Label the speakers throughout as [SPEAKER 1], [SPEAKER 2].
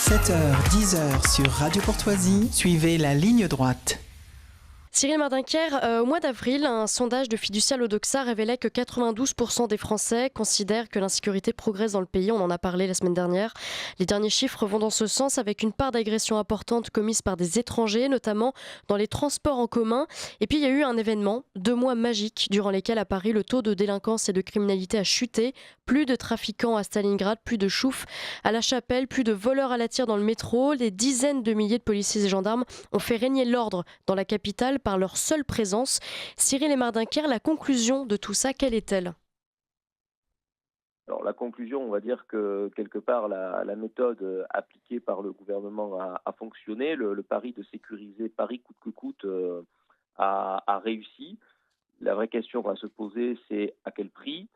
[SPEAKER 1] 7h-10h sur Radio Courtoisie, suivez la ligne droite.
[SPEAKER 2] Cyril Mardinquière, au mois d'avril, un sondage de Fiducia Odoxa révélait que 92% des Français considèrent que l'insécurité progresse dans le pays. On en a parlé la semaine dernière. Les derniers chiffres vont dans ce sens, avec une part d'agression importante commise par des étrangers, notamment dans les transports en commun. Et puis il y a eu un événement, 2 mois magiques, durant lesquels à Paris, le taux de délinquance et de criminalité a chuté. Plus de trafiquants à Stalingrad, plus de choufs à La Chapelle, plus de voleurs à la tire dans le métro. Des dizaines de milliers de policiers et gendarmes ont fait régner l'ordre dans la capitale par leur seule présence. Cyril Mardinquière, la conclusion de tout ça, quelle est-elle ?
[SPEAKER 3] Alors la conclusion, on va dire que quelque part la méthode appliquée par le gouvernement a fonctionné. Le pari de sécuriser Paris coûte que coûte a réussi. La vraie question à se poser, c'est à quel prix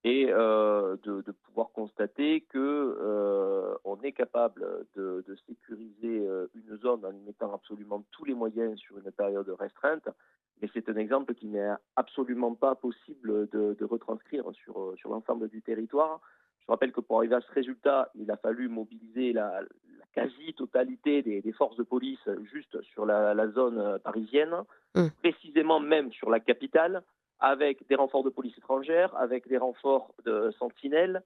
[SPEAKER 3] et de pouvoir constater que on est capable de sécuriser une zone en y mettant absolument tous les moyens sur une période restreinte. Mais c'est un exemple qui n'est absolument pas possible de retranscrire sur l'ensemble du territoire. Je rappelle que pour arriver à ce résultat, il a fallu mobiliser la quasi-totalité des forces de police juste sur la zone parisienne, précisément même sur la capitale, avec des renforts de police étrangère, avec des renforts de sentinelles,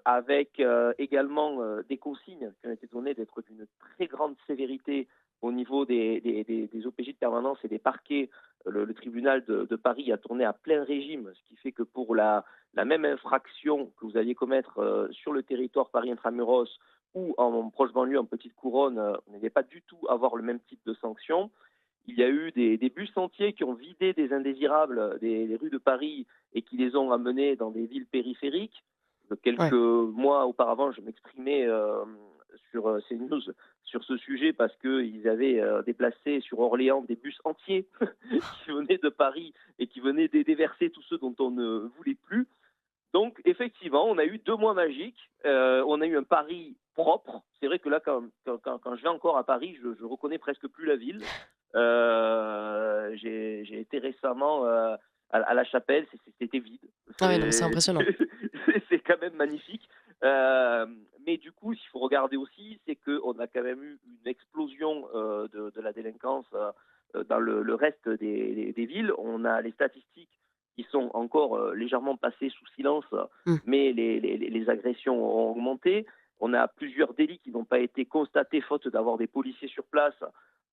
[SPEAKER 3] avec également des consignes qui ont été données d'être d'une très grande sévérité au niveau des OPJ de permanence et des parquets. Le tribunal de Paris a tourné à plein régime, ce qui fait que pour la même infraction que vous alliez commettre sur le territoire Paris intramuros ou en proche banlieue, en petite couronne, vous n'allez pas du tout avoir le même type de sanction. Il y a eu des bus entiers qui ont vidé des indésirables des rues de Paris et qui les ont amenés dans des villes périphériques. Quelques mois auparavant, je m'exprimais sur CNews sur ce sujet parce qu'ils avaient déplacé sur Orléans des bus entiers qui venaient de Paris et qui venaient déverser tous ceux dont on ne voulait plus. Donc, effectivement, on a eu 2 mois magiques. On a eu un Paris propre. C'est vrai que là, quand je vais encore à Paris, je reconnais presque plus la ville. J'ai été récemment à La Chapelle, c'était vide.
[SPEAKER 2] C'est impressionnant.
[SPEAKER 3] C'est quand même magnifique. Mais du coup, ce qu'il faut regarder aussi, c'est qu'on a quand même eu une explosion de la délinquance dans le reste des villes. On a les statistiques qui sont encore légèrement passées sous silence, mais les agressions ont augmenté. On a plusieurs délits qui n'ont pas été constatés faute d'avoir des policiers sur place.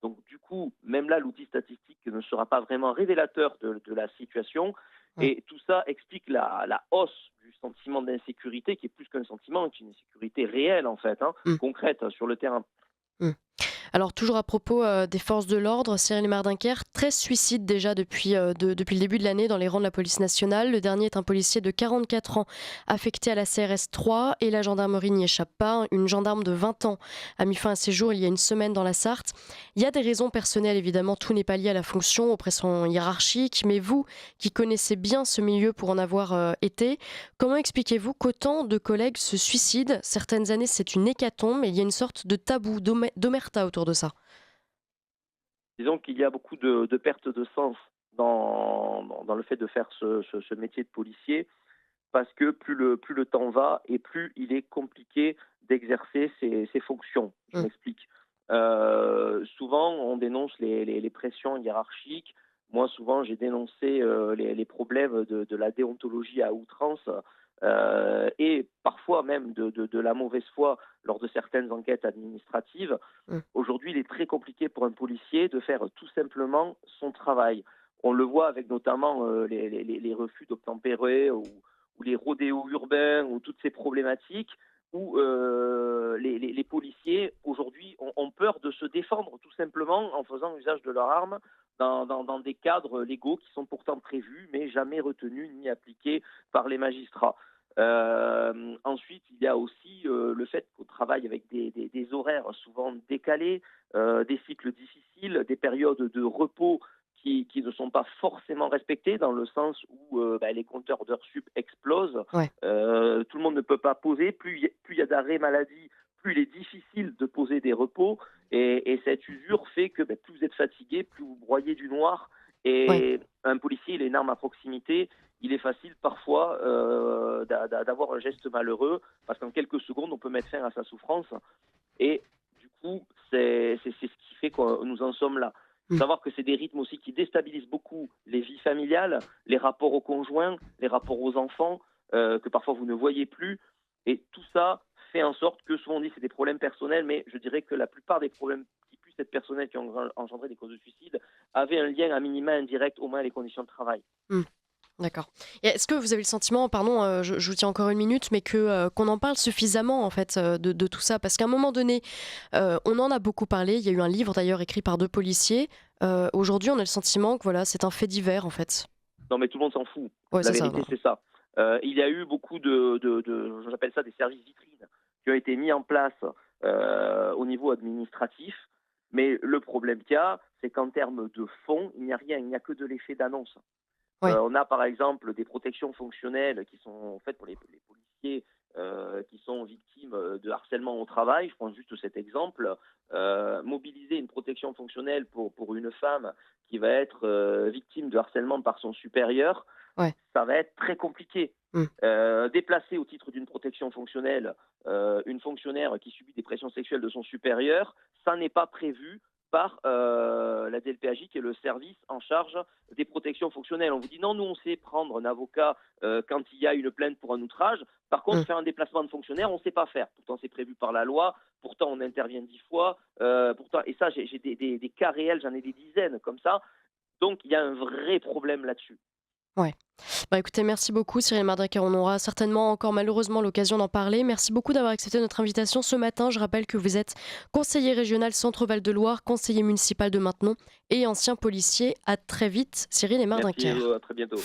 [SPEAKER 3] Donc du coup, même là, l'outil statistique ne sera pas vraiment révélateur de la situation. Et tout ça explique la hausse du sentiment d'insécurité, qui est plus qu'un sentiment, qui est une insécurité réelle en fait, concrète sur le terrain.
[SPEAKER 2] Alors toujours à propos des forces de l'ordre, Cyril Mardinquière, 13 suicides déjà depuis le début de l'année dans les rangs de la police nationale. Le dernier est un policier de 44 ans affecté à la CRS 3 et la gendarmerie n'y échappe pas. Une gendarme de 20 ans a mis fin à ses jours il y a une semaine dans la Sarthe. Il y a des raisons personnelles évidemment, tout n'est pas lié à la fonction, aux pressions hiérarchiques, mais vous qui connaissez bien ce milieu pour en avoir été, comment expliquez-vous qu'autant de collègues se suicident ? Certaines années c'est une hécatombe et il y a une sorte de tabou, d'omerta autour de ça.
[SPEAKER 3] Disons qu'il y a beaucoup de perte de sens dans le fait de faire ce métier de policier, parce que plus le temps va et plus il est compliqué d'exercer ses fonctions. Je m'explique. Souvent, on dénonce les pressions hiérarchiques. Moi, souvent, j'ai dénoncé les problèmes de la déontologie à outrance et parfois même de la mauvaise foi lors de certaines enquêtes administratives. Aujourd'hui, il est très compliqué pour un policier de faire tout simplement son travail. On le voit avec notamment les refus d'obtempérer ou les rodéos urbains ou toutes ces problématiques où les policiers aujourd'hui ont peur de se défendre tout simplement en faisant usage de leurs armes dans des cadres légaux qui sont pourtant prévus mais jamais retenus ni appliqués par les magistrats. Ensuite, il y a aussi le fait qu'on travaille avec des horaires souvent décalés, des cycles difficiles, des périodes de repos qui ne sont pas forcément respectées dans le sens où les compteurs d'heures sup explosent. Tout le monde ne peut pas poser. Plus il y a d'arrêts maladie, plus il est difficile de poser des repos. Et cette usure fait que plus vous êtes fatigué, plus vous broyez du noir. Et un policier, il a une arme à proximité. Il est facile parfois d'avoir un geste malheureux parce qu'en quelques secondes, on peut mettre fin à sa souffrance. Et du coup, c'est ce qui fait que nous en sommes là.
[SPEAKER 2] Mm.
[SPEAKER 3] Savoir que c'est des rythmes aussi qui déstabilisent beaucoup les vies familiales, les rapports aux conjoints, les rapports aux enfants, que parfois vous ne voyez plus. Et tout ça fait en sorte que, souvent on dit que c'est des problèmes personnels, mais je dirais que la plupart des problèmes qui puissent être personnels, qui ont engendré des causes de suicide, avaient un lien à minima indirect au moins à les conditions de travail.
[SPEAKER 2] Mm. D'accord. Et est-ce que vous avez le sentiment, pardon, je vous tiens encore une minute, mais qu'on en parle suffisamment en fait de tout ça? Parce qu'à un moment donné, on en a beaucoup parlé. Il y a eu un livre d'ailleurs écrit par 2 policiers. Aujourd'hui, on a le sentiment que voilà, c'est un fait divers en fait.
[SPEAKER 3] Non, mais tout le monde s'en fout.
[SPEAKER 2] Ouais,
[SPEAKER 3] La
[SPEAKER 2] c'est ça.
[SPEAKER 3] vérité, c'est ça. Il y a eu beaucoup j'appelle ça des services vitrines, qui ont été mis en place au niveau administratif. Mais le problème qu'il y a, c'est qu'en termes de fond, il n'y a rien, il n'y a que de l'effet d'annonce.
[SPEAKER 2] Ouais.
[SPEAKER 3] On a par exemple des protections fonctionnelles qui sont faites pour les policiers qui sont victimes de harcèlement au travail. Je prends juste cet exemple. Mobiliser une protection fonctionnelle pour une femme qui va être victime de harcèlement par son supérieur,
[SPEAKER 2] Ouais.
[SPEAKER 3] ça va être très compliqué.
[SPEAKER 2] Mm.
[SPEAKER 3] Déplacer au titre d'une protection fonctionnelle une fonctionnaire qui subit des pressions sexuelles de son supérieur, ça n'est pas prévu par la DLPAJ, qui est le service en charge des protections fonctionnelles. On vous dit non, nous on sait prendre un avocat quand il y a une plainte pour un outrage. Par contre, faire un déplacement de fonctionnaire, on ne sait pas faire. Pourtant, c'est prévu par la loi. Pourtant, on intervient 10 fois. Et ça, j'ai des cas réels, j'en ai des dizaines comme ça. Donc, il y a un vrai problème là-dessus.
[SPEAKER 2] Ouais. Bah écoutez, merci beaucoup Cyril Mardaker. On aura certainement encore malheureusement l'occasion d'en parler. Merci beaucoup d'avoir accepté notre invitation ce matin. Je rappelle que vous êtes conseiller régional Centre-Val de Loire, conseiller municipal de Maintenon et ancien policier. À très vite, Cyril et Mardaker.
[SPEAKER 3] Merci, à très bientôt.